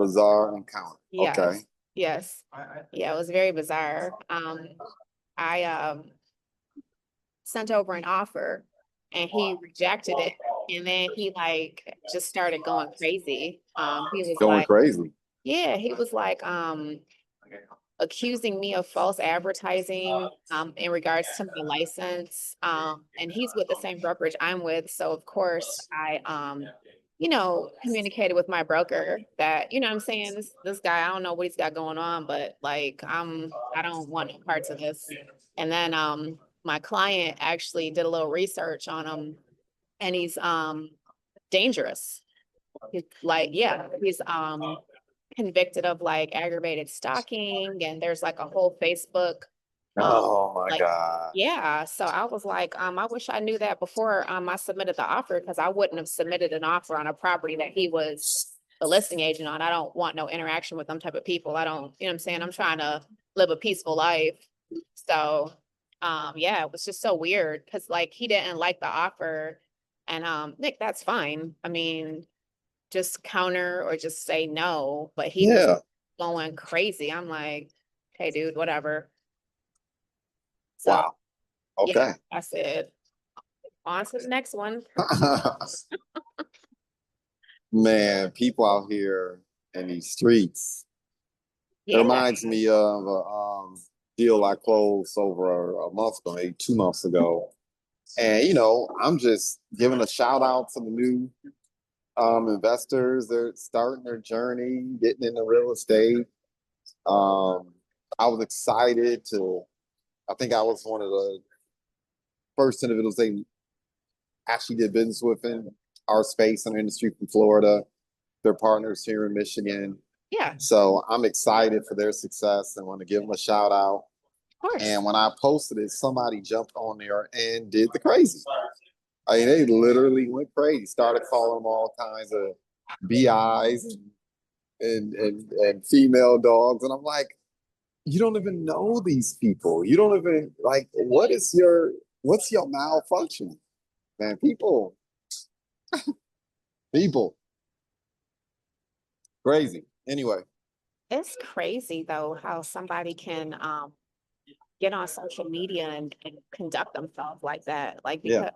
bizarre encounter. Yes. Okay. Yes. Yeah, it was very bizarre. I sent over an offer and he rejected it. And then he like just started going crazy. He was Going like, crazy. yeah, he was like accusing me of false advertising in regards to my license. And he's with the same brokerage I'm with. So of course I communicated with my broker that, you know what I'm saying, this guy, I don't know what he's got going on, but like I don't want no parts of this. And then my client actually did a little research on him and he's dangerous. He's like, yeah, he's convicted of like aggravated stalking and there's like a whole Facebook Oh my like God. yeah. So I was like, I wish I knew that before I submitted the offer because I wouldn't have submitted an offer on a property that he was the listing agent on. I don't want no interaction with them type of people. I don't, you know what I'm saying? I'm trying to live a peaceful life. So yeah, it was just so weird because like he didn't like the offer. And Nick, that's fine. I mean, just counter or just say no, but he was Yeah. going crazy. I'm like, hey dude, whatever. So Wow. yeah, Okay. I said, on to the next one. Man, people out here in these streets. It Yeah. reminds me of a deal I closed over a month ago, maybe 2 months ago. And, I'm just giving a shout out to the new investors. They're starting their journey, getting into real estate. I was excited I think I was one of the first individuals they actually did business with in our space and industry from Florida. They're partners here in Michigan. Yeah, So I'm excited for their success and want to give them a shout out. of course. And when I posted it, somebody jumped on there and did the crazy. I mean, they literally went crazy, started calling them all kinds of BIs and female dogs. And I'm like, you don't even know these people. You don't even like, what's your malfunction? Man, people, crazy. Anyway, It's crazy though how somebody can get on social media and conduct themselves like that. Like yeah. because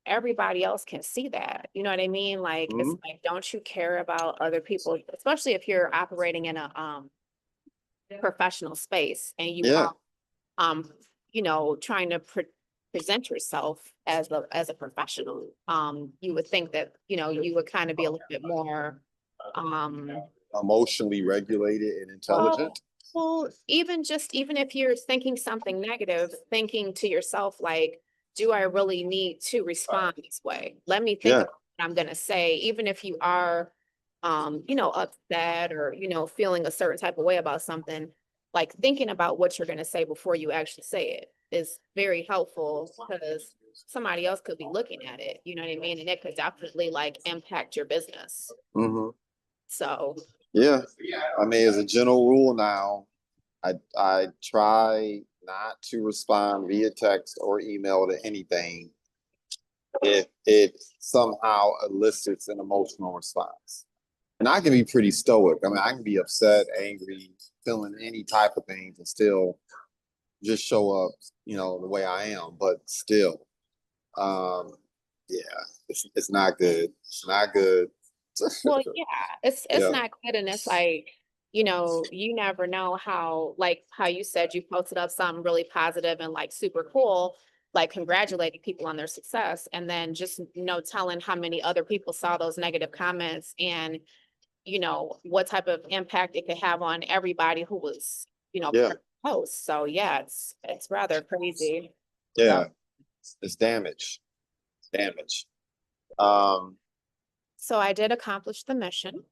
everybody else can see that. You know what I mean? Like it's Mhm. like, don't you care about other people, especially if you're operating in a professional space and you Yeah. are trying to present yourself as a professional. You would think that, you would kind of be a little bit more um Emotionally regulated and well, intelligent. well, even if you're thinking something negative, thinking to yourself like, do I really need to respond this way? Let me think Yeah. about what I'm gonna say, even if you are upset or feeling a certain type of way about something, like thinking about what you're gonna say before you actually say it is very helpful because somebody else could be looking at it, you know what I mean? And it could definitely like impact your business. Hmm. So Yeah. I mean, as a general rule now, I try not to respond via text or email to anything if it somehow elicits an emotional response. And I can be pretty stoic. I mean, I can be upset, angry, feeling any type of things and still just show up, the way I am. But still, um, yeah, it's not good. It's not good. well, yeah, it's Yeah, not good, and it's like, you never know how you said you posted up something really positive and like super cool, like congratulating people on their success, and then just telling how many other people saw those negative comments and what type of impact it could have on everybody who was yeah, post. So yeah, it's rather crazy. So yeah. It's damage. Damage. Um, so I did accomplish the mission.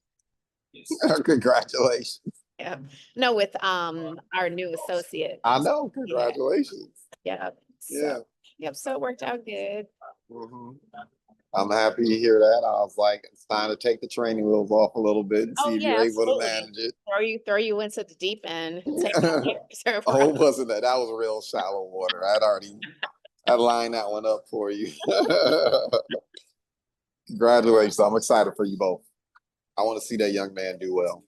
congratulations. Yeah. No, with our new associate. I know. Yeah. Congratulations. Yeah. Yeah. So yep, so it worked out good. Hmm. I'm happy to hear that. I was like, it's time to take the training wheels off a little bit and Oh see if yeah, you're able to absolutely. manage it. Throw you into the deep end, take reserve Oh, route. it wasn't that. That was real shallow water. I'd lined that one up for you. Congratulations. I'm excited for you both. I want to see that young man do well.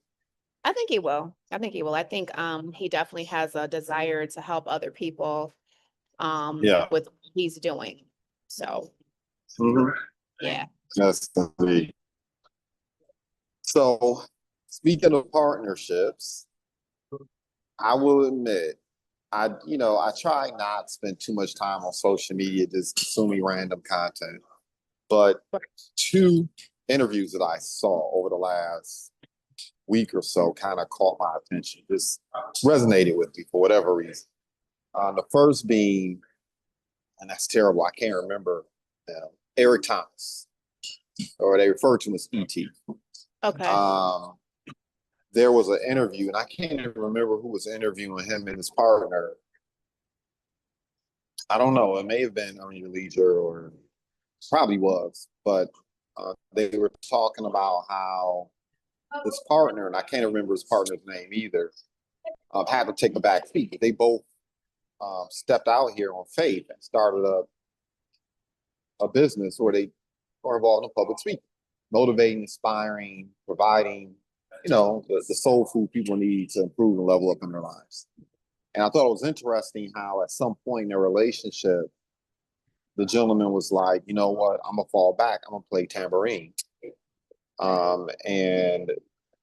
I think he will. I think he will. I think he definitely has a desire to help other people Yeah. with what he's doing. So Mhm. yeah. That's the So speaking of partnerships, I will admit I try not to spend too much time on social media just consuming random content. But two interviews that I saw over the last week or so kind of caught my attention, just resonated with me for whatever reason. The first being, and that's terrible, I can't remember, Eric Thomas, or they refer to him as ET. Okay. Um, there was an interview, and I can't even remember who was interviewing him and his partner. I don't know. It may have been Ernie Leisure, or probably was, but they were talking about how his partner, and I can't remember his partner's name either, had to take a back seat. They both stepped out here on faith and started a business where they are involved in public speaking, motivating, inspiring, providing, the soul food people need to improve and level up in their lives. And I thought it was interesting how at some point in their relationship, the gentleman was like, you know what, I'm gonna fall back, I'm gonna play tambourine. And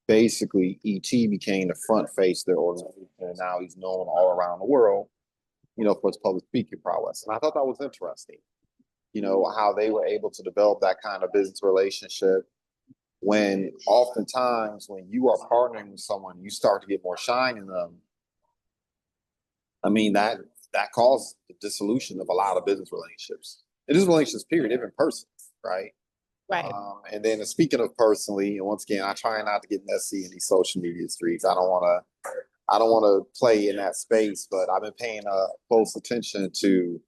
basically ET became the front face of their organization, and now he's known all around the world, for his public speaking prowess. And I thought that was interesting, how they were able to develop that kind of business relationship when oftentimes when you are partnering with someone, you start to get more shine in them. I mean, that causes the dissolution of a lot of business relationships. It is relationships, period, even personally, right? Right. And then speaking of personally, and once again, I try not to get messy in these social media streets. I don't want to play in that space, but I've been paying close attention to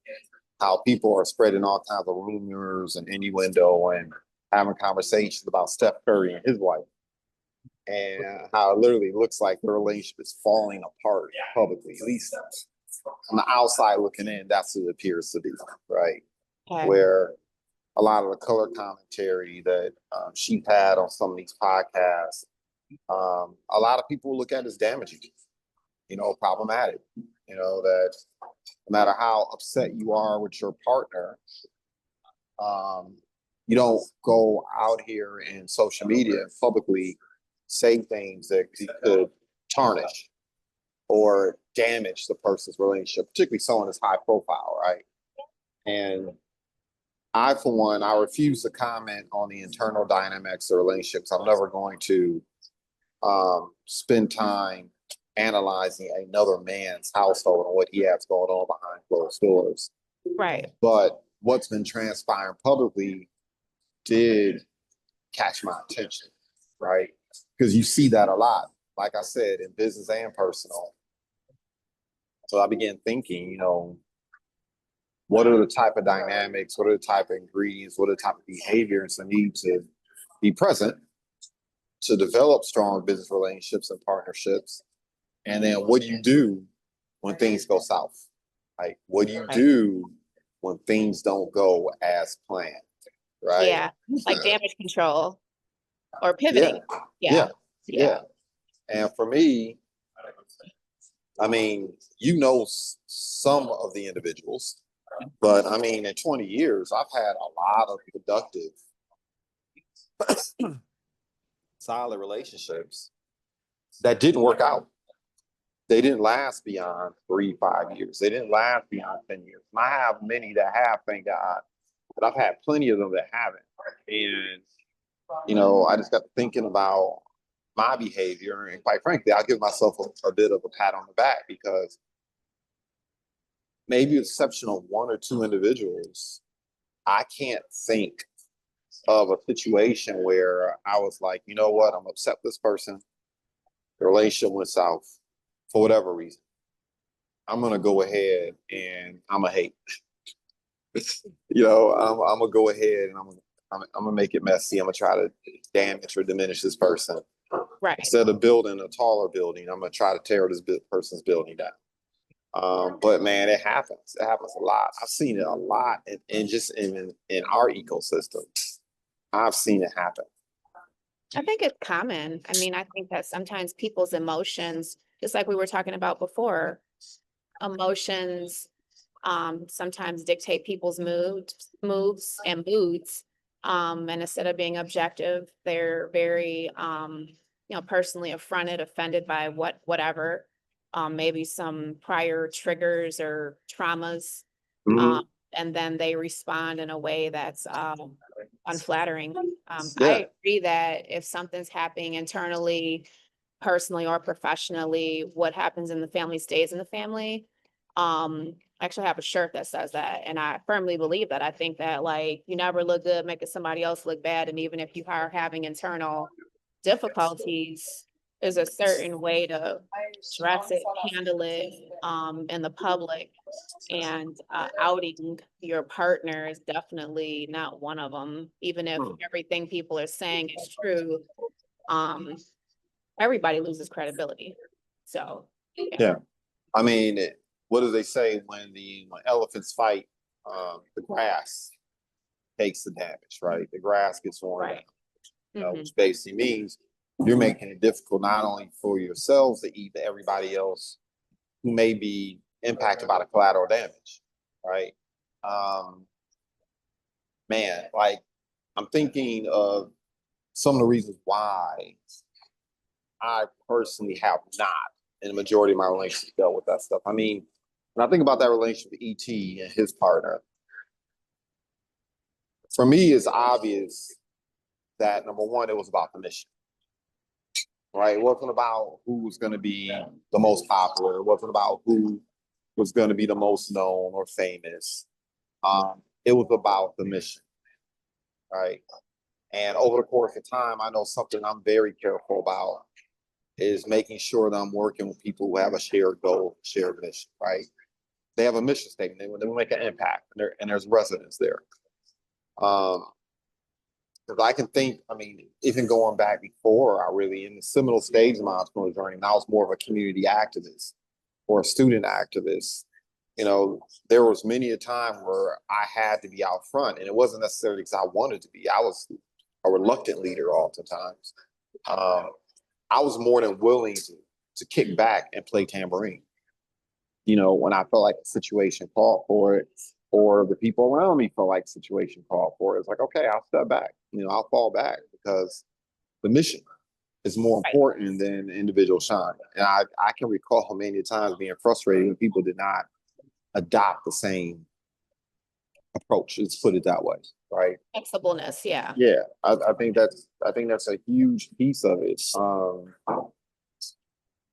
how people are spreading all kinds of rumors and innuendo and having conversations about Steph Curry and his wife, and how it literally looks like the relationship is falling apart publicly. At least on the outside looking in, that's what it appears to be, right? Okay. Where a lot of the color commentary that she's had on some of these podcasts, a lot of people look at as damaging, problematic. That no matter how upset you are with your partner, you don't go out here in social media and publicly say things that could tarnish or damage the person's relationship, particularly someone that's high profile, right? And I, for one, I refuse to comment on the internal dynamics of relationships. I'm never going to spend time analyzing another man's household and what he has going on behind closed doors. Right. But what's been transpiring publicly did catch my attention, right? Because you see that a lot, like I said, in business and personal. So I began thinking, what are the type of dynamics, what are the type of ingredients, what are the type of behaviors that need to be present to develop strong business relationships and partnerships? And then what do you do when things go south? Like, what do you do when things don't go as planned? Right? Yeah. Like damage control or Yeah. pivoting. Yeah. Yeah. Yeah. And for me, I mean, some of the individuals, but I mean, in 20 years, I've had a lot of productive, solid relationships that didn't work out. They didn't last beyond 3, 5 years. They didn't last beyond 10 years. And I have many that have, thank God, but I've had plenty of them that haven't. And, I just got thinking about my behavior. And quite frankly, I'll give myself a bit of a pat on the back because maybe with the exception of one or two individuals, I can't think of a situation where I was like, you know what, I'm upset with this person. The relationship went south for whatever reason. I'm gonna go ahead and I'm gonna hate. I'm gonna go ahead and I'm gonna make it messy. I'm gonna try to damage or diminish this person. Right. Instead of building a taller building, I'm gonna try to tear this person's building down. But man, it happens. It happens a lot. I've seen it a lot, and just in our ecosystem, I've seen it happen. I think it's common. I mean, I think that sometimes people's emotions, just like we were talking about before, emotions sometimes dictate people's moves and moods. And instead of being objective, they're very personally affronted, offended by whatever, maybe some prior triggers or traumas. Mhm. Um, and then they respond in a way that's unflattering. Yeah. I agree that if something's happening internally, personally or professionally, what happens in the family stays in the family. I actually have a shirt that says that, and I firmly believe that. I think that like you never look good making somebody else look bad, and even if you are having internal difficulties, there's a certain way to address it, handle it, in the public. And outing your partner is definitely not one of them. Even if Hmm. everything people are saying is true, um, everybody loses credibility. So, yeah, Yeah. I mean, what do they say when elephants fight? The grass takes the damage, right? The grass gets worn down, right. Hmm. which basically means you're making it difficult not only for yourselves to eat, but everybody else who may be impacted by the collateral damage, right? Um, Man, like I'm thinking of some of the reasons why I personally have not, in the majority of my relationships, dealt with that stuff. I mean, when I think about that relationship with ET and his partner, for me, it's obvious that number one, it was about the mission, right? It wasn't about who was going to be the most popular. It wasn't about who was going to be the most known or famous. It was about the mission, right? And over the course of time, I know something I'm very careful about is making sure that I'm working with people who have a shared goal, shared mission, right? They have a mission statement. They will make an impact, and there's resonance there. Because I can think, I mean, even going back before, I really, in the seminal stage of my entrepreneurial journey, and I was more of a community activist or a student activist. There was many a time where I had to be out front, and it wasn't necessarily because I wanted to be. I was a reluctant leader oftentimes. Um, I was more than willing to kick back and play tambourine. When I felt like the situation called for it, or the people around me felt like the situation called for it, it's like, okay, I'll step back. I'll fall back because the mission is more Right. important than individual shine. And I can recall many times being frustrated when people did not adopt the same approach. Let's put it that way, right? Flexibleness, yeah. Yeah, I think that's a huge piece of it.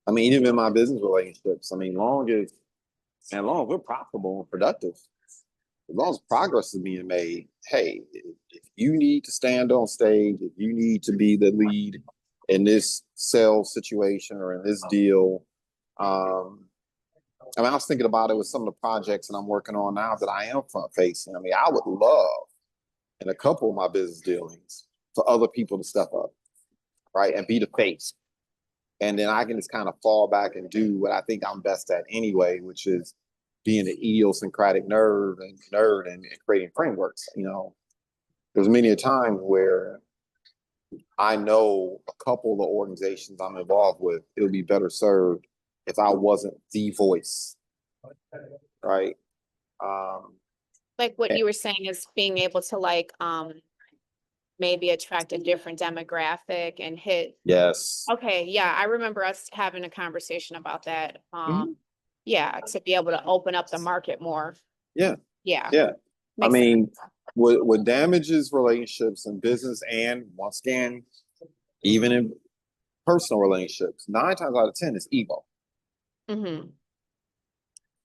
I mean, even in my business relationships, I mean, long as we're profitable and productive, as long as progress is being made, hey, if you need to stand on stage, if you need to be the lead in this sales situation or in this deal, I mean, I was thinking about it with some of the projects that I'm working on now that I am front facing. I mean, I would love in a couple of my business dealings for other people to step up, right, and be the face. And then I can just kind of fall back and do what I think I'm best at anyway, which is being an idiosyncratic nerd and creating frameworks. There's many a time where I know a couple of the organizations I'm involved with, it would be better served if I wasn't the voice, right? Um, Like what and you were saying is being able to like maybe attract a different demographic and hit. yes. Okay, yeah, I remember us having a conversation about that. Mhm. Yeah, to be able to open up the market more. Yeah, Yeah, yeah. I makes sense. mean, what damages relationships in business and once again, even in personal relationships, 9 times out of 10 is ego. Hmm.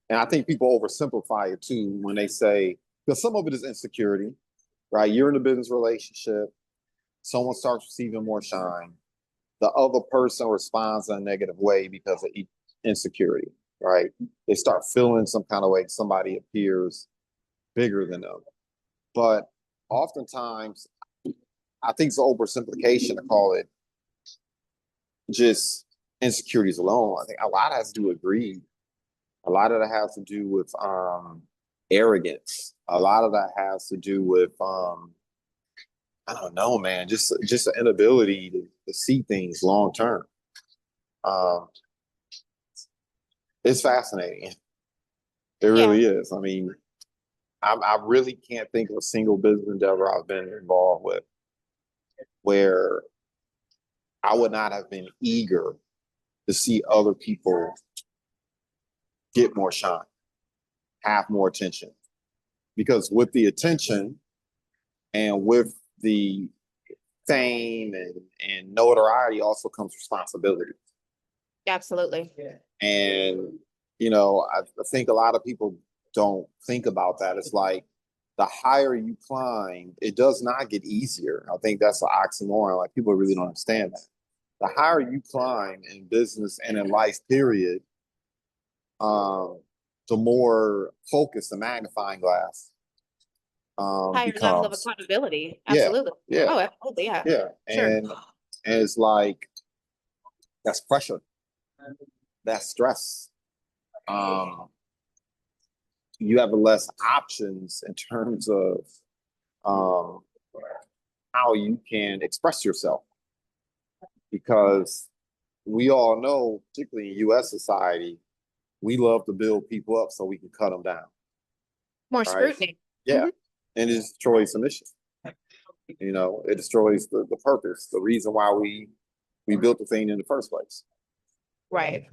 And I think people oversimplify it too when they say, because some of it is insecurity, right? You're in a business relationship, someone starts receiving more shine, the other person responds in a negative way because of insecurity, right? They start feeling some kind of way somebody appears bigger than them. But oftentimes, I think it's an oversimplification to call it just insecurities alone. I think a lot has to do with greed. A lot of that has to do with arrogance. A lot of that has to do with I don't know, man. Just the inability to see things long term. Um, it's fascinating. It Yeah, really is. I mean, I really can't think of a single business endeavor I've been involved with where I would not have been eager to see other people get more shine, have more attention. Because with the attention and with the fame and notoriety also comes responsibility. absolutely. And, I think a lot of people don't think about that. It's like the higher you climb, it does not get easier. I think that's an oxymoron. Like people really don't understand that. The higher you climb in business and in life, period, um, the more focused the magnifying glass Higher level of becomes. accountability. Yeah, Absolutely. yeah, Oh, absolutely. Yeah. yeah. Sure. And it's like that's pressure, that's stress. Um, you have less options in terms of um, how you can express yourself because we all know, particularly in U.S. society, we love to build people up so we can cut them down, More right? scrutiny. Yeah, Hmm. and it destroys the mission. It destroys the purpose, the reason why we built the thing in the first place. Right.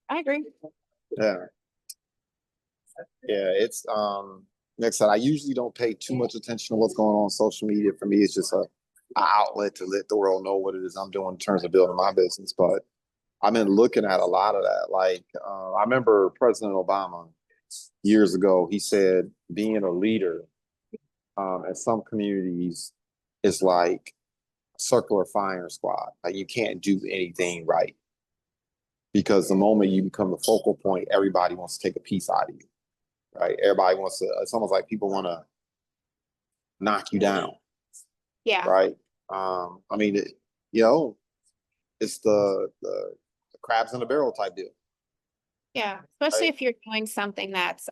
I agree. Yeah, yeah. It's like I said, I usually don't pay too much attention to what's going on social media. For me, it's just a outlet to let the world know what it is I'm doing in terms of building my business. But I've been looking at a lot of that. Like I remember President Obama years ago, he said being a leader in some communities is like a circular firing squad. Like you can't do anything right because the moment you become the focal point, everybody wants to take a piece out of you, right? Everybody wants to. It's almost like people want to knock you down, Yeah. right? I mean, you know, it's the crabs in the barrel type deal, Yeah. Especially right? if you're doing something that's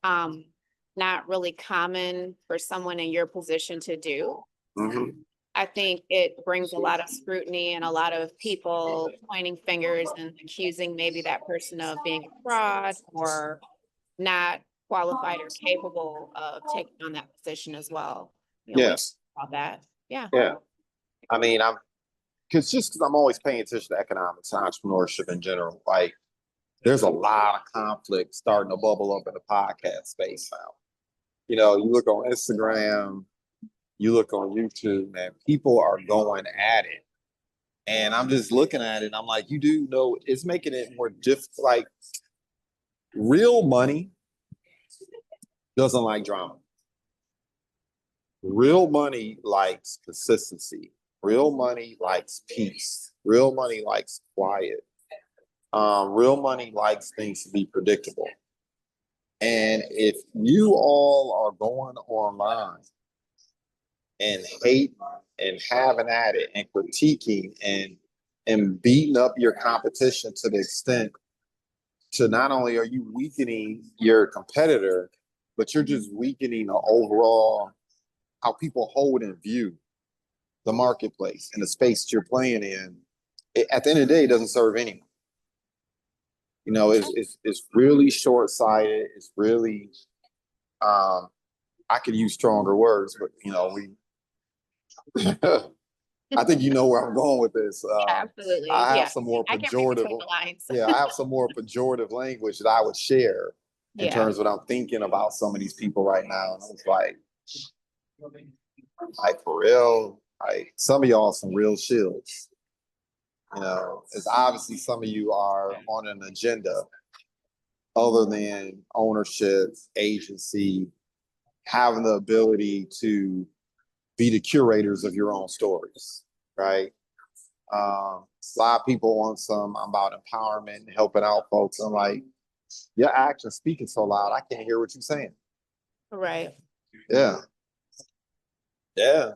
not really common for someone in your position to do. Mm-hmm. I think it brings a lot of scrutiny and a lot of people pointing fingers and accusing maybe that person of being a fraud or not qualified or capable of taking on that position as well. We talk Yes, about that. Yeah. yeah. I mean, because I'm always paying attention to economics and entrepreneurship in general. Like, there's a lot of conflict starting to bubble up in the podcast space now. You look on Instagram, you look on YouTube, man, people are going at it. And I'm just looking at it, and I'm like, you do know it's making it more difficult. Like, real money doesn't like drama. Real money likes consistency. Real money likes peace. Real money likes quiet. Real money likes things to be predictable. And if you all are going online and hate and having at it and critiquing and beating up your competition to the extent to not only are you weakening your competitor, but you're just weakening the overall how people hold and view the marketplace and the space you're playing in. At the end of the day, it doesn't serve anyone. It's really short sighted. It's really I could use stronger words, but we I think you know where I'm going with this. Absolutely. I have Yeah. some more I can read between pejorative, the lines. yeah, I have some more pejorative language that I would share in Yeah. terms of what I'm thinking about some of these people right now. And I was like for real, like some of y'all some real shields. It's obviously some of you are on an agenda other than ownership, agency, having the ability to be the curators of your own stories, right? A lot of people want I'm about empowerment and helping out folks. I'm like, your actions speaking so loud, I can't hear what you're saying. Right. Yeah, yeah,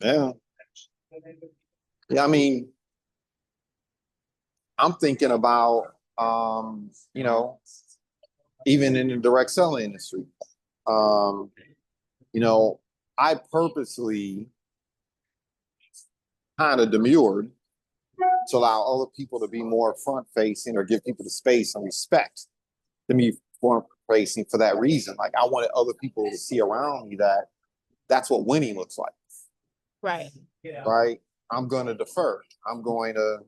yeah. Yeah, I mean, I'm thinking about, even in the direct selling industry. Um, you know, I purposely kind of demurred to allow other people to be more front facing or give people the space and respect to me front facing for that reason. Like I wanted other people to see around me that that's what winning looks like. Right. Right. I'm going to defer. I'm going to,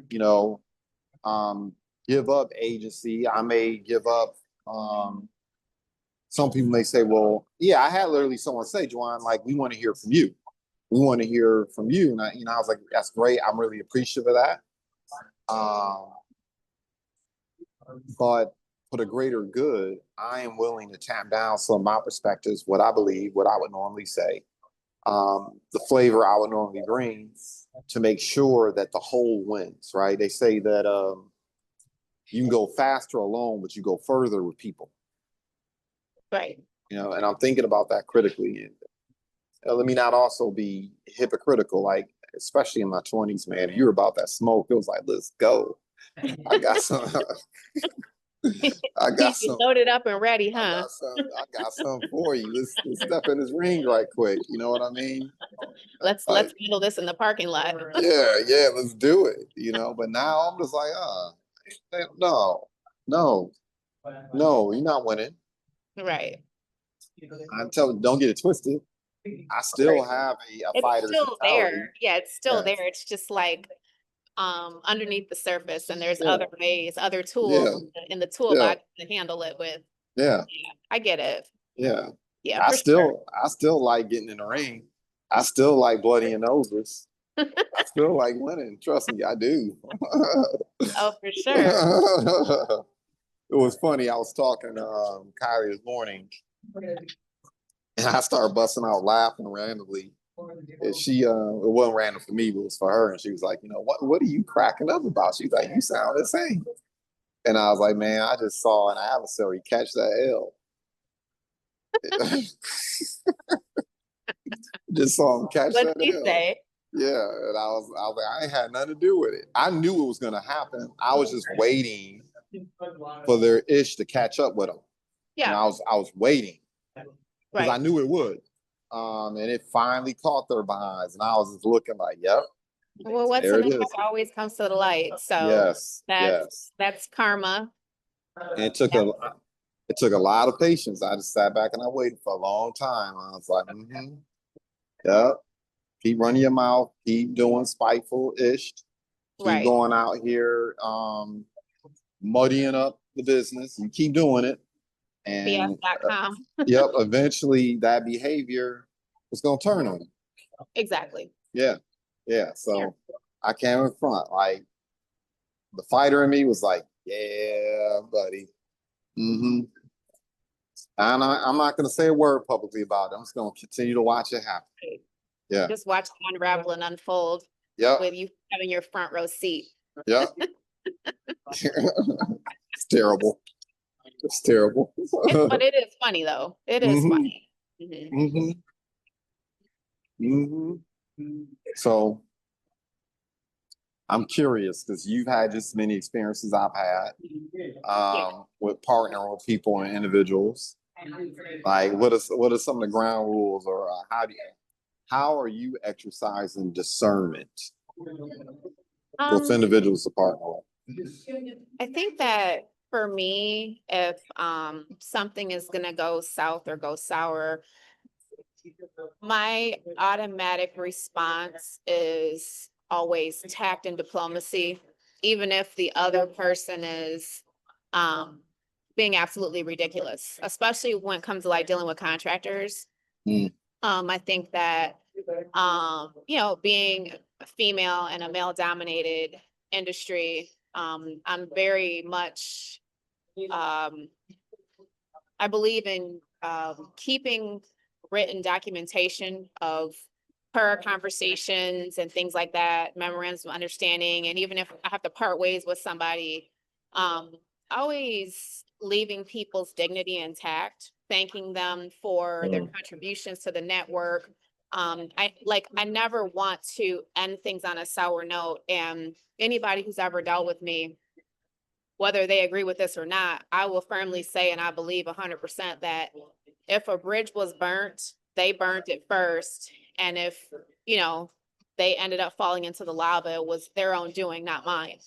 you know, give up agency. I may give up. Some people may say, well, yeah, I had literally someone say, Juan, like, we want to hear from you. We want to hear from you. And I was like, that's great. I'm really appreciative of that. But for the greater good, I am willing to tap down some of my perspectives, what I believe, what I would normally say, the flavor I would normally bring to make sure that the whole wins, right? They say that you can go faster alone, but you go further with people. Right. And I'm thinking about that critically. And let me not also be hypocritical, like, especially in my 20s, man. If you're about that smoke, it was like, let's go. I got some. I got some. Loaded up and ready, huh? I got some for you. Let's step in this ring right quick. You know what I mean? Let's handle this in the parking lot. Yeah, let's do it. But now I'm just like, no, you're not winning. Right. I'm telling you, don't get it twisted. I still have a fighter's still mentality. there. Yeah, it's still there. It's just like underneath the surface, and there's other ways, other tools in the toolbox to handle it with. Yeah. I get it. Yeah. Yeah. I still like getting in the ring. I still like bloody and noses. I still like winning. Trust me, I do. Oh, for sure. It was funny. I was talking to Kylie this morning, and I started busting out laughing randomly. And she, it wasn't random for me, but it was for her. And she was like, what are you cracking up about? She's like, you sound the same. And I was like, man, I just saw an adversary catch that L. Just saw him catch that L. Say? Yeah, and I was like, I ain't had nothing to do with it. I knew it was gonna happen. I was just waiting for their ish to catch up with them. Yeah, and I was waiting because right. I knew it would. And it finally caught their behinds, and I was just looking like, yep. Well, what's in the dark always comes to the light. So that's karma. And it took a lot of patience. I just sat back and I waited for a long time. I was like, yep. Keep running your mouth. Keep doing spiteful-ish. Keep going out here, muddying up the business. You keep doing it. And BS.com. Yep, eventually that behavior was going to turn on you. Exactly. Yeah. So I came in front. Like, the fighter in me was like, yeah, buddy. And I'm not going to say a word publicly about it. I'm just going to continue to watch it happen. Yeah. Just watch it unravel and unfold. Yep. With you having your front row seat. Yep. It's terrible. It's terrible. But it is funny, though. It is funny. So I'm curious because you've had just as many experiences I've had with partnering with people and individuals. Like, what are some of the ground rules, or how are you exercising discernment with individuals to partner with? I think that for me, if something is gonna go south or go sour, my automatic response is always tact and diplomacy, even if the other person is being absolutely ridiculous, especially when it comes to like dealing with contractors. I think that being a female in a male dominated industry, I'm very much I believe in keeping written documentation of per conversations and things like that, memorandums of understanding. And even if I have to part ways with somebody, always leaving people's dignity intact, thanking them for their contributions to the network. I never want to end things on a sour note. And anybody who's ever dealt with me, whether they agree with this or not, I will firmly say, and I believe 100% that if a bridge was burnt, they burned it first. And if, you know, they ended up falling into the lava, it was their own doing, not mine.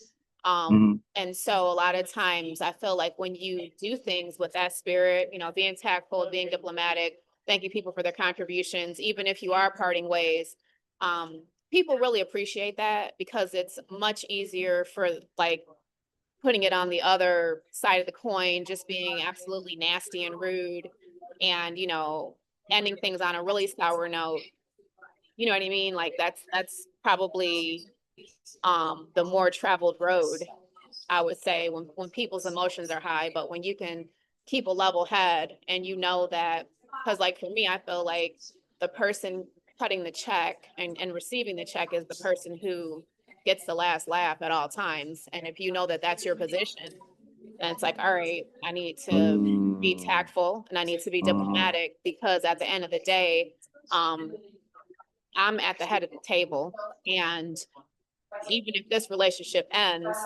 And so a lot of times I feel like when you do things with that spirit, you know, being tactful, being diplomatic, thanking people for their contributions, even if you are parting ways, people really appreciate that, because it's much easier for like putting it on the other side of the coin, just being absolutely nasty and rude and, you know, ending things on a really sour note. You know what I mean? Like that's probably the more traveled road, I would say, when people's emotions are high. But when you can keep a level head and you know that, because like for me, I feel like the person cutting the check and receiving the check is the person who gets the last laugh at all times. And if you know that that's your position, then it's like, all right, I need to be tactful and I need to be diplomatic, because at the end of the day, I'm at the head of the table. And even if this relationship ends,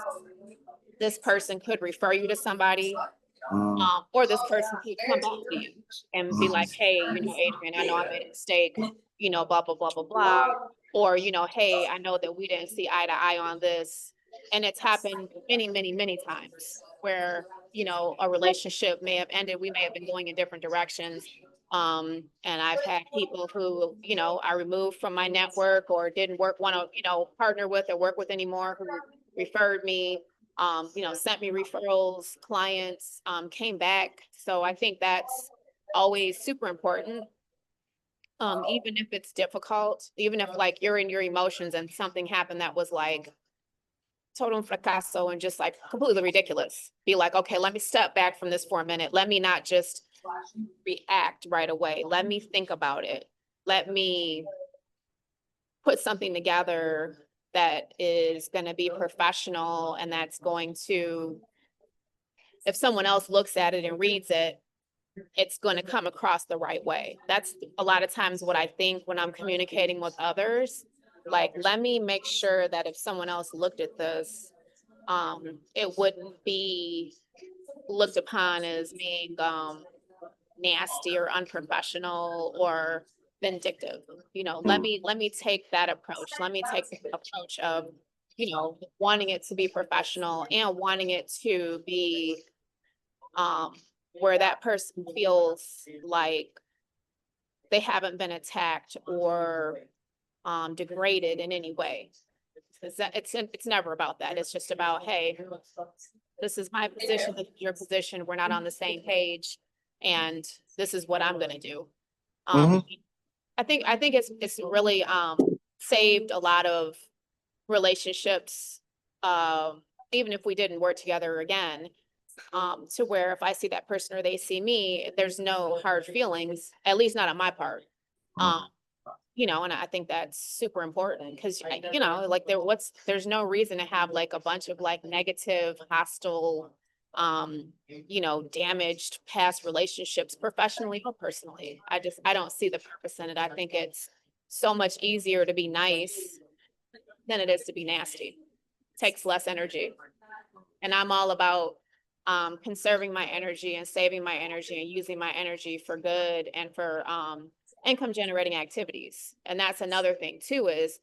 this person could refer you to somebody, or this person could come back to you and be like, hey, you know, Adrian, I know I made a mistake, you know, blah, blah, blah, blah, blah. Or, you know, hey, I know that we didn't see eye to eye on this. And it's happened many, many, many times where, you know, a relationship may have ended. We may have been going in different directions. And I've had people who, you know, I removed from my network or didn't want to, you know, partner with or work with anymore, who referred me, you know, sent me referrals, clients, came back. So I think that's always super important. Even if it's difficult, even if like you're in your emotions and something happened that was like total fracaso and just like completely ridiculous, be like, okay, let me step back from this for a minute. Let me not just react right away. Let me think about it. Let me put something together that is going to be professional and that's going to, if someone else looks at it and reads it, it's going to come across the right way. That's a lot of times what I think when I'm communicating with others. Like, let me make sure that if someone else looked at this, it wouldn't be looked upon as being nasty or unprofessional or vindictive. You know, let me take that approach. Let me take the approach of, you know, wanting it to be professional and wanting it to be where that person feels like they haven't been attacked or degraded in any way. It's never about that. It's just about, hey, this is my position, this is your position. We're not on the same page, and this is what I'm going to do. I think it's really saved a lot of relationships, even if we didn't work together again. To where if I see that person or they see me, there's no hard feelings, at least not on my part. You know, and I think that's super important because, you know, like there's no reason to have like a bunch of like negative, hostile, you know, damaged past relationships, professionally or personally. I don't see the purpose in it. I think it's so much easier to be nice than it is to be nasty. It takes less energy. And I'm all about conserving my energy and saving my energy and using my energy for good and for income generating activities. And that's another thing too, is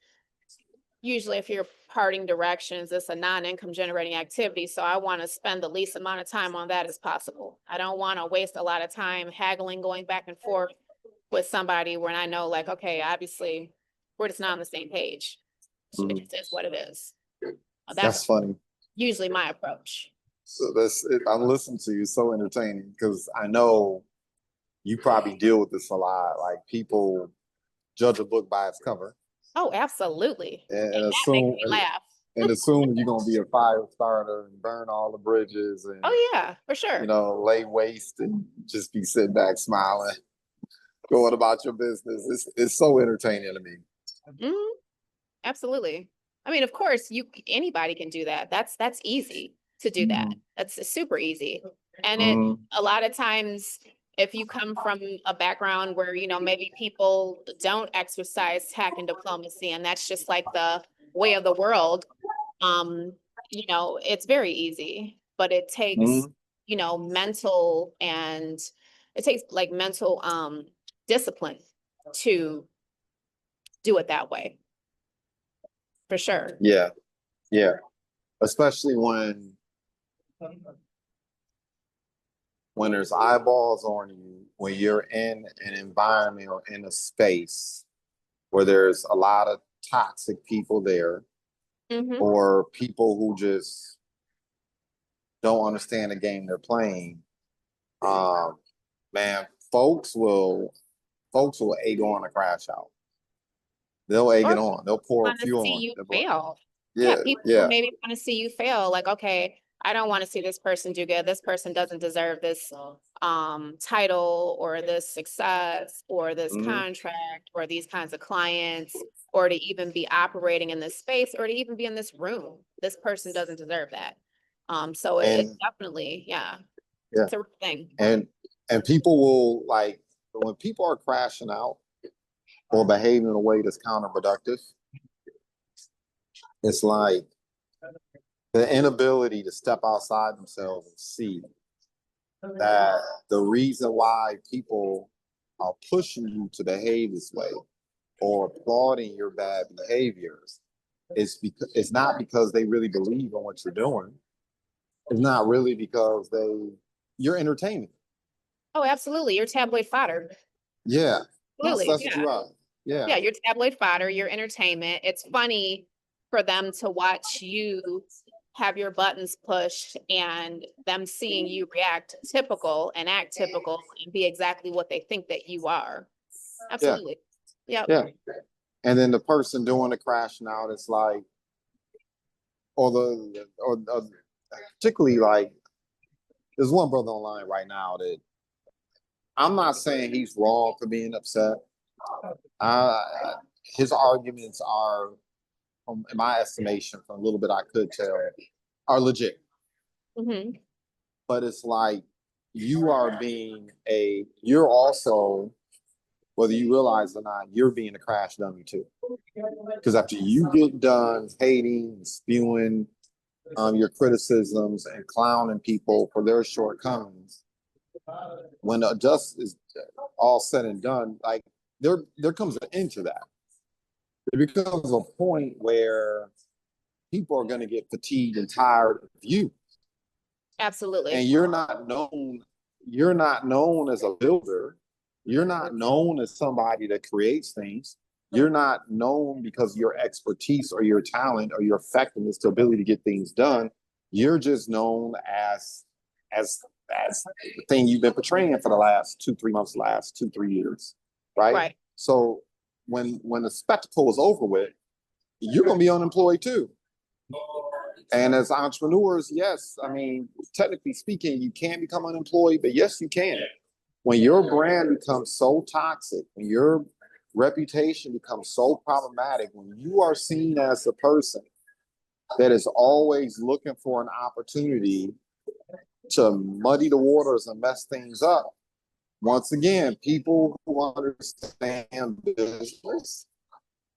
usually if you're parting directions, it's a non-income generating activity. So I want to spend the least amount of time on that as possible. I don't want to waste a lot of time haggling, going back and forth with somebody when I know like, okay, obviously we're just not on the same page. It just is what it is. That's funny. Usually my approach. So I'm listening to you, so entertaining, because I know you probably deal with this a lot. Like, people judge a book by its cover. Oh, absolutely. And that assume makes me laugh. And assume you're gonna be a fire starter and burn all the bridges and, oh yeah, for sure, you know, lay waste and just be sitting back smiling, going about your business. It's so entertaining to me. Mm-hmm. Absolutely. I mean, of course, anybody can do that. That's easy to do that. That's super easy. And a lot of times, if you come from a background where, you know, maybe people don't exercise tact and diplomacy, and that's just like the way of the world, you know, it's very easy, but it takes, you know, mental discipline to do it that way. For sure. Yeah. Yeah. Especially when there's eyeballs on you, when you're in an environment or in a space where there's a lot of toxic people there, or people who just don't understand the game they're playing, man, folks will egg on a crash out. They'll egg Or it on. They'll pour want to fuel see on. you They'll pour- fail. Yeah, Yeah, people yeah. maybe want to see you fail. Like, okay, I don't want to see this person do good. This person doesn't deserve this title or this success or this contract or these kinds of clients or to even be operating in this space or to even be in this room. This person doesn't deserve that. So it's And definitely, yeah, yeah, it's a real thing. and people will, like, when people are crashing out or behaving in a way that's counterproductive, it's like the inability to step outside themselves and see that the reason why people are pushing you to behave this way or applauding your bad behaviors is because it's not because they really believe in what you're doing. It's not really because you're entertaining. Oh, absolutely. You're tabloid fodder. Yeah. Absolutely. That's what you are. Yeah. Yeah, you're tabloid fodder, you're entertainment. It's funny for them to watch you have your buttons pushed and them seeing you react typical and act typical and be exactly what they think that you are. Absolutely. Yep. Yeah. And then the person doing the crashing out, it's like, or particularly, like, there's one brother online right now that I'm not saying he's wrong for being upset. His arguments are, in my estimation, from a little bit I could tell, are legit. But it's like you're also, whether you realize it or not, you're being a crash dummy too. Because after you get done hating, spewing your criticisms and clowning people for their shortcomings, when the dust is all said and done, like, there comes an end to that. There becomes a point where people are going to get fatigued and tired of you. Absolutely. And you're not known as a builder. You're not known as somebody that creates things. You're not known because of your expertise or your talent or your effectiveness to ability to get things done. You're just known as the thing you've been portraying for the last 2-3 months, last 2-3 years, right? Right. So when the spectacle is over with, you're going to be unemployed too. And as entrepreneurs, yes, I mean, technically speaking, you can become unemployed, but yes, you can. When your brand becomes so toxic, when your reputation becomes so problematic, when you are seen as the person that is always looking for an opportunity to muddy the waters and mess things up, once again, people who understand business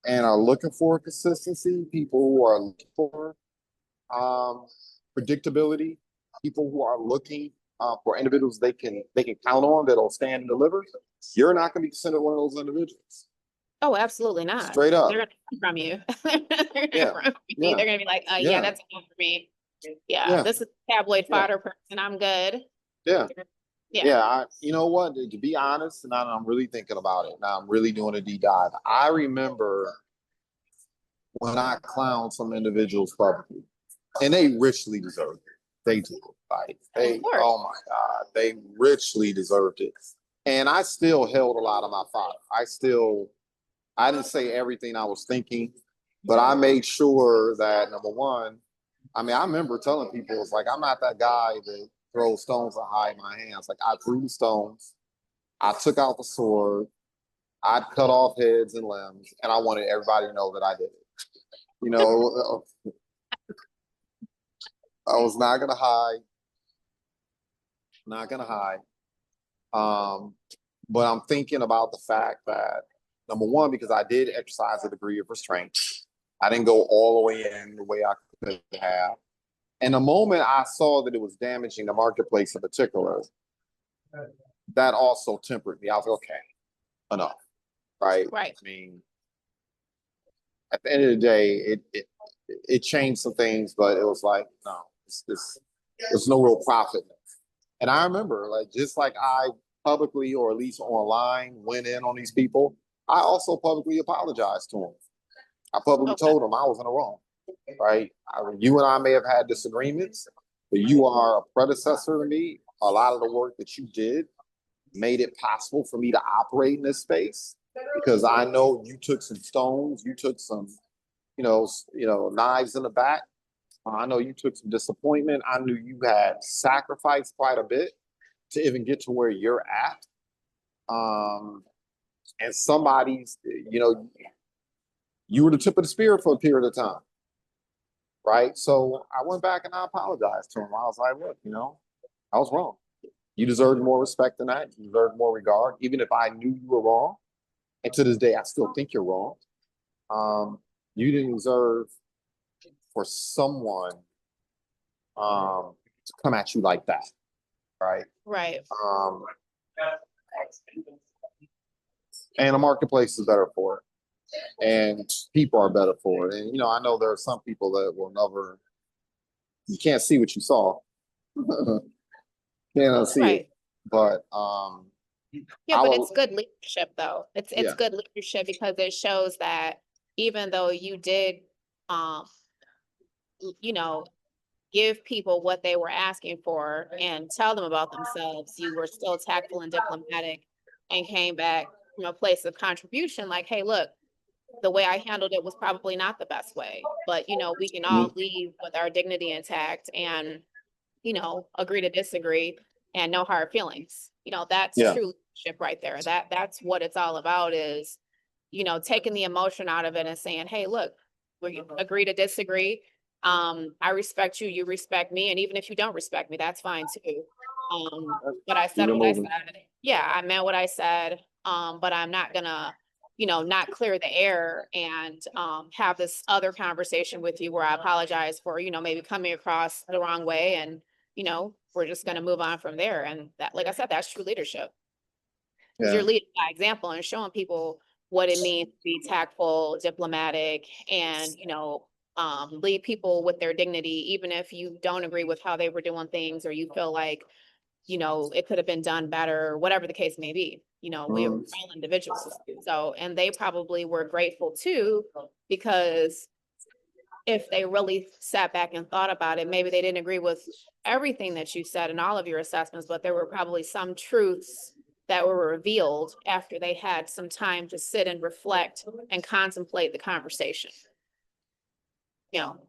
and are looking for consistency, people who are looking for predictability, people who are looking for individuals they can count on that'll stand and deliver, you're not going to be considered one of those individuals. Oh, absolutely not. Straight up. They're going to come from you. They're going to be like, yeah, that's enough for me. Yeah, this is a tabloid fodder person. I'm good. You know what? To be honest, now I'm really thinking about it. Now I'm really doing a deep dive. I remember when I clowned some individuals publicly, and they richly deserved it. They did. Like, oh my God, they richly deserved it. And I still held a lot of my fire. I didn't say everything I was thinking, but I made sure that, number one, I mean, I remember telling people, it's like, I'm not that guy that throws stones and hide my hands. Like, I threw the stones, I took out the sword, I'd cut off heads and limbs, and I wanted everybody to know that I did it. You know, I was not gonna hide, not gonna hide. But I'm thinking about the fact that, number one, because I did exercise a degree of restraint, I didn't go all the way in the way I could have. And the moment I saw that it was damaging the marketplace in particular, that also tempered me. I was like, okay, enough. right? Right. I mean, at the end of the day, it changed some things, but it was like, no, there's no real profit. And I remember, like, just like I publicly or at least online went in on these people, I also publicly apologized to them. I publicly Okay. told them I was in the wrong, right? You and I may have had disagreements, but you are a predecessor to me. A lot of the work that you did made it possible for me to operate in this space because I know you took some stones, you took some, knives in the back. I know you took some disappointment. I knew you had sacrificed quite a bit to even get to where you're at. And somebody's, you were the tip of the spear for a period of time, right? So I went back and I apologized to him. I was like, look, I was wrong. You deserved more respect than that. You deserved more regard, even if I knew you were wrong. And to this day, I still think you're wrong. You didn't deserve for someone to come at you like that, right? Right. And the marketplace is better for it, and people are better for it. And I know there are some people that will never. You can't see what you saw. Can't see Right. it, but Yeah, I but will. it's good leadership though. It's Yeah. good leadership because it shows that even though you did um you know give people what they were asking for and tell them about themselves, you were still tactful and diplomatic and came back from a place of contribution like, hey, look, the way I handled it was probably not the best way, but we can all leave with our dignity intact and agree to disagree and no hard feelings. That's Yeah. true leadership right there. That's what it's all about is, taking the emotion out of it and saying, hey, look, we agree to disagree. I respect you, you respect me. And even if you don't respect me, that's fine too. But I said what I said. Yeah, I meant what I said. But I'm not gonna, not clear the air and have this other conversation with you where I apologize for, maybe coming across the wrong way and we're just going to move on from there. And that, like I said, that's true leadership. Because Yeah. you're leading by example and showing people what it means to be tactful, diplomatic, and lead people with their dignity, even if you don't agree with how they were doing things or you feel like it could have been done better, whatever the case may be. We are all individuals. So, and they probably were grateful too, because if they really sat back and thought about it, maybe they didn't agree with everything that you said in all of your assessments, but there were probably some truths that were revealed after they had some time to sit and reflect and contemplate the conversation.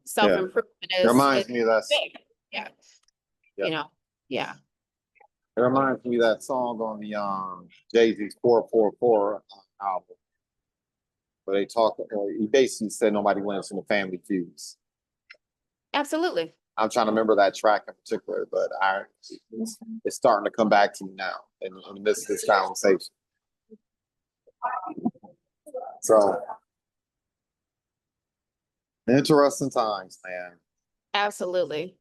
Self-improvement It reminds me of that. big. Yeah. Yeah. It reminds me of that song on the Jay-Z's 444 album, where they talk. He basically said nobody wins from the family feuds. Absolutely. I'm trying to remember that track in particular, but it's starting to come back to me now in the midst of this conversation. So interesting times, man. Absolutely.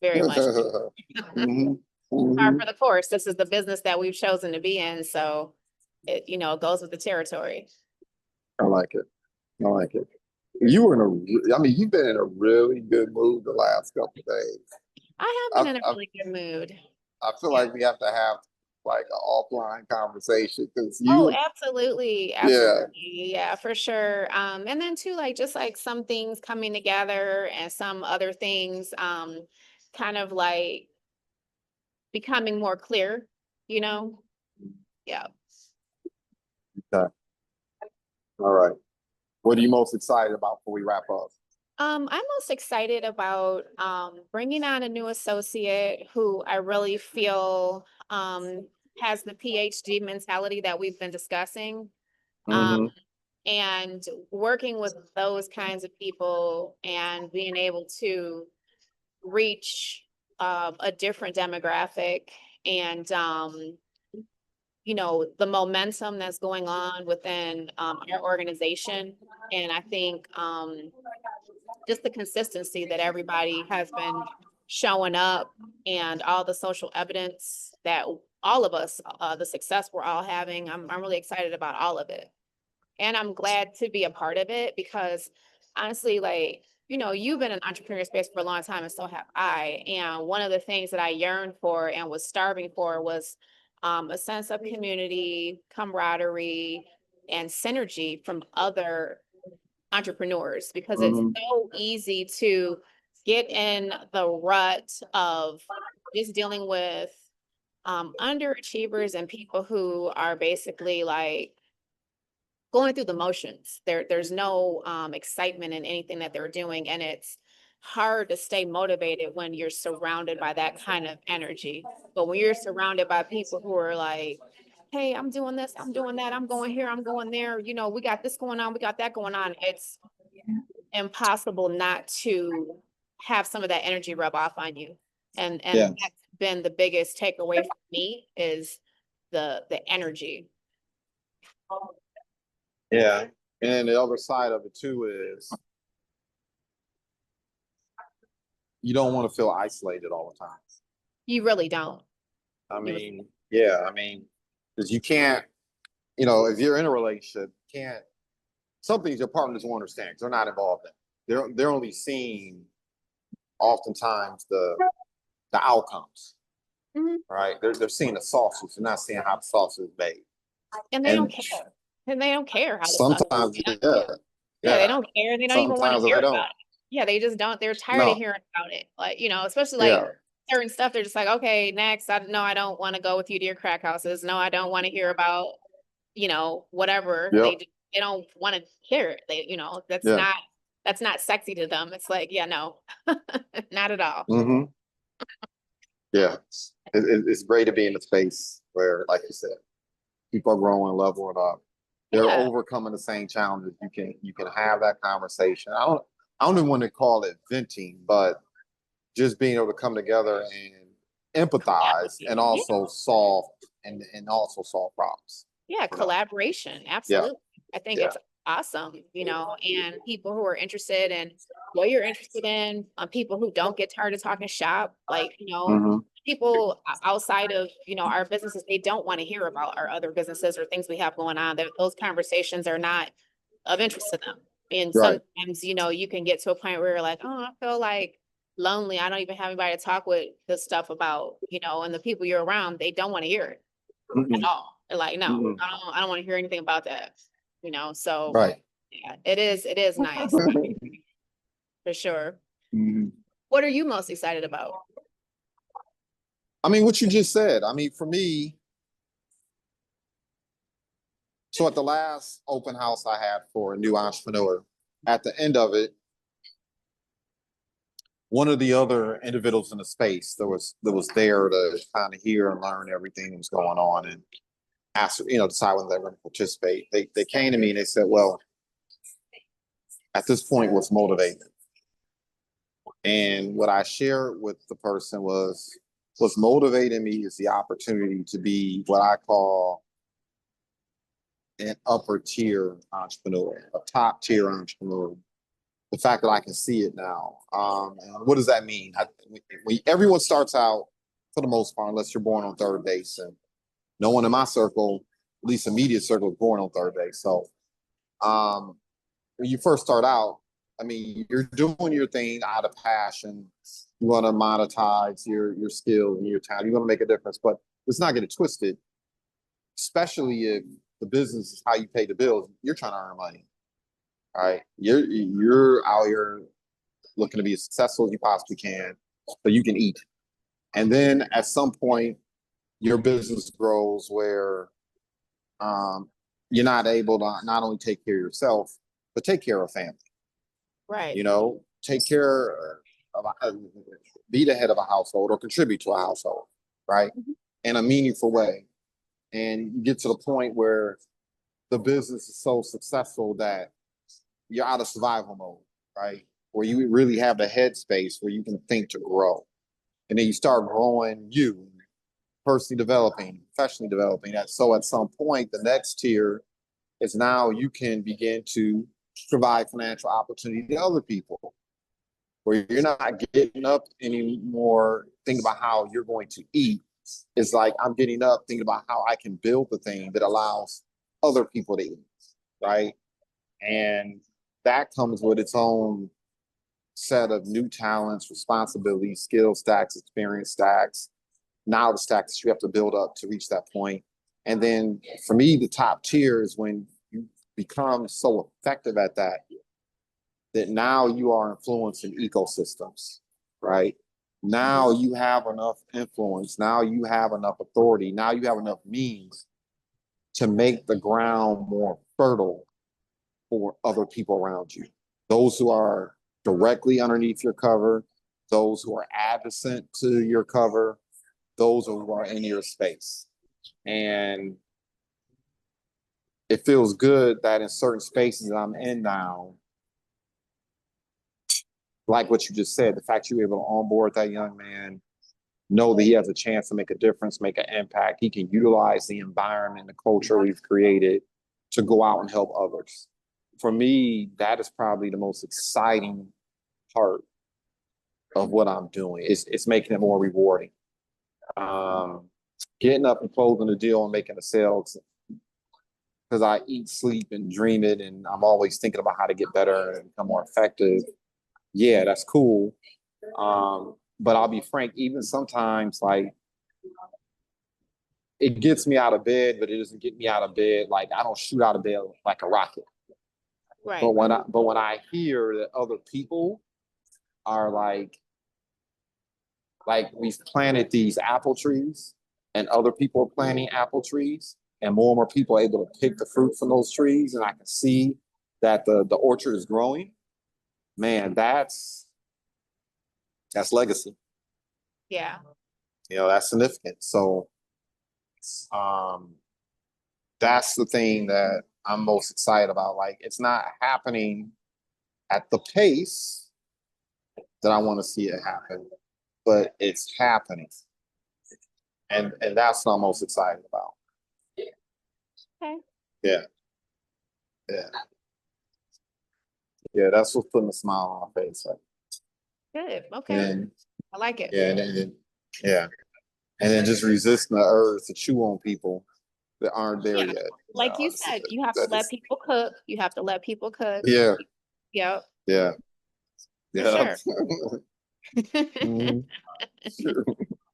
Very much. Mhm. Par for the course. This is the business that we've chosen to be in. So it, goes with the territory. I like it. I like it. You've been in a really good mood the last couple of days. I have been in a really good mood. I feel like we have to have like an offline conversation because Oh, absolutely. Yeah. Yeah, for sure. And then too, like just like some things coming together and some other things kind of like becoming more clear, Yeah. Okay. All right. What are you most excited about before we wrap up? I'm most excited about bringing on a new associate who I really feel has the PhD mentality that we've been discussing. And working with those kinds of people and being able to reach a different demographic and the momentum that's going on within our organization. And I think just the consistency that everybody has been showing up and all the social evidence that all of us, the success we're all having, I'm really excited about all of it. And I'm glad to be a part of it because honestly, like, you've been in entrepreneurial space for a long time and so have I. And one of the things that I yearned for and was starving for was a sense of community, camaraderie, and synergy from other entrepreneurs because it's Mhm. so easy to get in the rut of just dealing with underachievers and people who are basically like going through the motions. There's no excitement in anything that they're doing, and it's hard to stay motivated when you're surrounded by that kind of energy. But when you're surrounded by people who are like, "Hey, I'm doing this, I'm doing that, I'm going here, I'm going there. We got this going on, we got that going on." It's impossible not to have some of that energy rub off on you. Yeah. And that's been the biggest takeaway for me is the energy. Yeah. And the other side of it too is you don't want to feel isolated all the time. You really don't. I You mean, yeah, I mean, because you can't, if you're in a relationship, can't some things your partner doesn't understand because they're not involved in. They're only seeing oftentimes the outcomes, Mhm. right? They're seeing the sausage, they're not seeing how the sausage is made. And they don't And care. And they don't care how the stuff is. sometimes, Yeah. yeah, Yeah, they yeah. don't care. They don't even want to Sometimes hear I about don't. it. Yeah, they just don't. They're tired of No. hearing about it. Like, especially like Yeah. certain stuff. They're just like, okay, next. I don't want to go with you to your crack houses. No, I don't want to hear about, whatever. Yep. They don't want to hear it. Yeah. That's not sexy to them. It's like, yeah, no, not at all. Hmm. Yeah. It's great to be in a space where, like you said, people are growing, leveling up. They're Yeah. overcoming the same challenges. You can have that conversation. I don't even want to call it venting, but just being able to come together and empathize and Yeah. also solve problems. Yeah, You know? collaboration. Yeah. Absolutely. I think Yeah. it's awesome, and people who are interested in what you're interested in, people who don't get tired of talking shop, like, Hmm. people outside of, our businesses, they don't want to hear about our other businesses or things we have going on. Those conversations are not of interest to them. And Right. sometimes, you can get to a point where you're like, oh, I feel like lonely. I don't even have anybody to talk with this stuff about, and the people you're around, they don't want to hear it at Mm-mm. all. They're like, no, Mm-mm. I don't want to hear anything about that. So Right. yeah, it is nice for sure. Mhm. What are you most excited about? I mean, what you just said. I mean, for me, so at the last open house I had for a new entrepreneur, at the end of it, one of the other individuals in the space that was there to kind of hear and learn everything that was going on and ask, decide whether they were going to participate. They came to me and they said, well, at this point, what's motivating? And what I shared with the person was what's motivating me is the opportunity to be what I call an upper tier entrepreneur, a top tier entrepreneur. The fact that I can see it now. And what does that mean? Everyone starts out, for the most part, unless you're born on third base. And no one in my circle, at least immediate circle, is born on third base. So um, when you first start out, I mean, you're doing your thing out of passion. You want to monetize your skills and your talent. You want to make a difference, but let's not get it twisted. Especially if the business is how you pay the bills, you're trying to earn money. All right, you're out here looking to be as successful as you possibly can, so you can eat. And then at some point, your business grows where um, you're not able to not only take care of yourself, but take care of family. Right. Take care of, be the head of a household or contribute to a household, right? Mhm. In a meaningful way. And you get to the point where the business is so successful that you're out of survival mode, right? Where you really have the headspace where you can think to grow. And then you start growing you, personally developing, professionally developing that. So at some point, the next tier is now you can begin to provide financial opportunity to other people where you're not getting up anymore thinking about how you're going to eat. It's like I'm getting up thinking about how I can build the thing that allows other people to eat. right? And that comes with its own set of new talents, responsibilities, skill stacks, experience stacks, knowledge stacks that you have to build up to reach that point. And then for me, the top tier is when you become so effective at that that now you are influencing ecosystems, right? Now you have enough influence. Now you have enough authority. Now you have enough means to make the ground more fertile for other people around you. Those who are directly underneath your cover, those who are adjacent to your cover, those who are in your space. And it feels good that in certain spaces that I'm in now, like what you just said, the fact you were able to onboard that young man, know that he has a chance to make a difference, make an impact. He can utilize the environment, the culture we've created to go out and help others. For me, that is probably the most exciting part of what I'm doing. It's making it more rewarding. Getting up and closing the deal and making the sales, because I eat, sleep, and dream it, and I'm always thinking about how to get better and become more effective. Yeah, that's cool. But I'll be frank, even sometimes like it gets me out of bed, but it doesn't get me out of bed. Like I don't shoot out of bed like a rocket. Right. But when I hear that other people are like we've planted these apple trees and other people are planting apple trees and more people are able to pick the fruit from those trees, and I can see that the orchard is growing, man, that's legacy. Yeah. That's significant. So that's the thing that I'm most excited about. Like it's not happening at the pace that I want to see it happen, but it's happening. And that's what I'm most excited about. Okay. Yeah. Yeah. Yeah, that's what's putting a smile on my face. Like, Good. Okay. and I like it. yeah, yeah. And then just resisting the urge to chew on people that aren't there Yeah. yet. Like you said, you have to let people cook. You have to let people cook. Yeah. Yep. Yeah. For Yeah. sure. Mhm. Sure.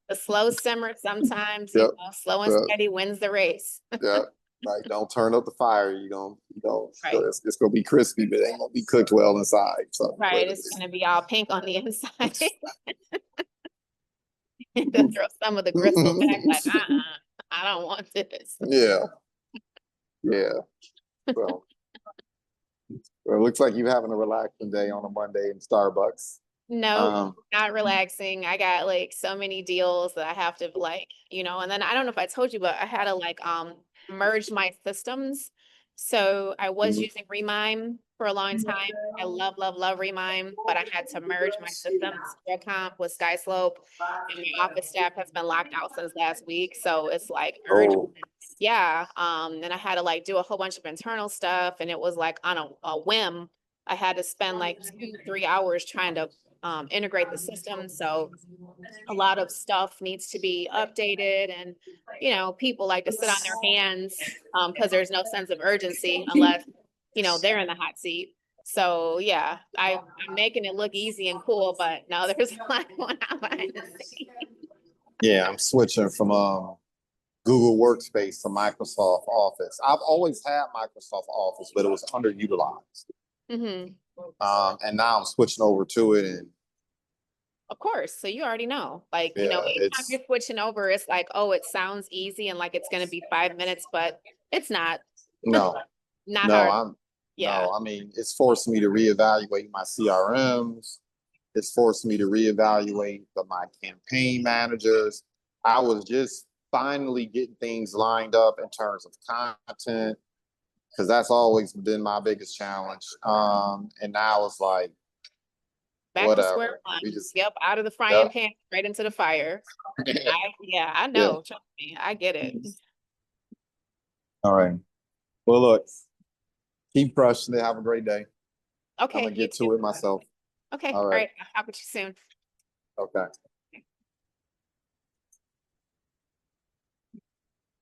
The slow simmer sometimes, Yep. slow and steady wins the race. Yeah. Like don't turn up the fire. Right. It's gonna be crispy, but it ain't gonna be cooked well inside. So Right. It's gonna be all pink on the inside. To throw some of the gristle back, like, I don't want this. yeah. Yeah. So well, it looks like you're having a relaxing day on a Monday in Starbucks. No, not relaxing. I got like so many deals that I have to like, and then I don't know if I told you, but I had to like merge my systems. So I was Mhm. using Remime for a long time. I love, love, love Remime, but I had to merge my systems. Comp with SkySlope, and my office staff has been locked out since last week. So it's like urgent. Oh, Yeah. And I had to like do a whole bunch of internal stuff, and it was like on a whim. I had to spend like 2, 3 hours trying to integrate the system. So a lot of stuff needs to be updated, and people like to sit on their hands because there's no sense of urgency unless they're in the hot seat. So yeah, I'm making it look easy and cool, but no, there's a lot going on behind the scenes. yeah. I'm switching from Google Workspace to Microsoft Office. I've always had Microsoft Office, but it was underutilized. Mm-hmm. And now I'm switching over to it, and Of course. So you already know, like, yeah, anytime you're switching over, it's like, oh, it sounds easy and like it's going to be 5 minutes, but it's not. no, Not no, hard. Yeah. I mean, it's forced me to reevaluate my CRMs. It's forced me to reevaluate my campaign managers. I was just finally getting things lined up in terms of content, because that's always been my biggest challenge. And now it's like, Back to whatever. square one. We just, Yep. Out of the frying yep. pan, right into the fire. I Yeah. know. Trust me. I get it. All right. Well, look, keep crushing it. Have a great day. I'm Okay. gonna You get too. to it myself. Okay. All All right. right. I'll talk with you soon. Okay.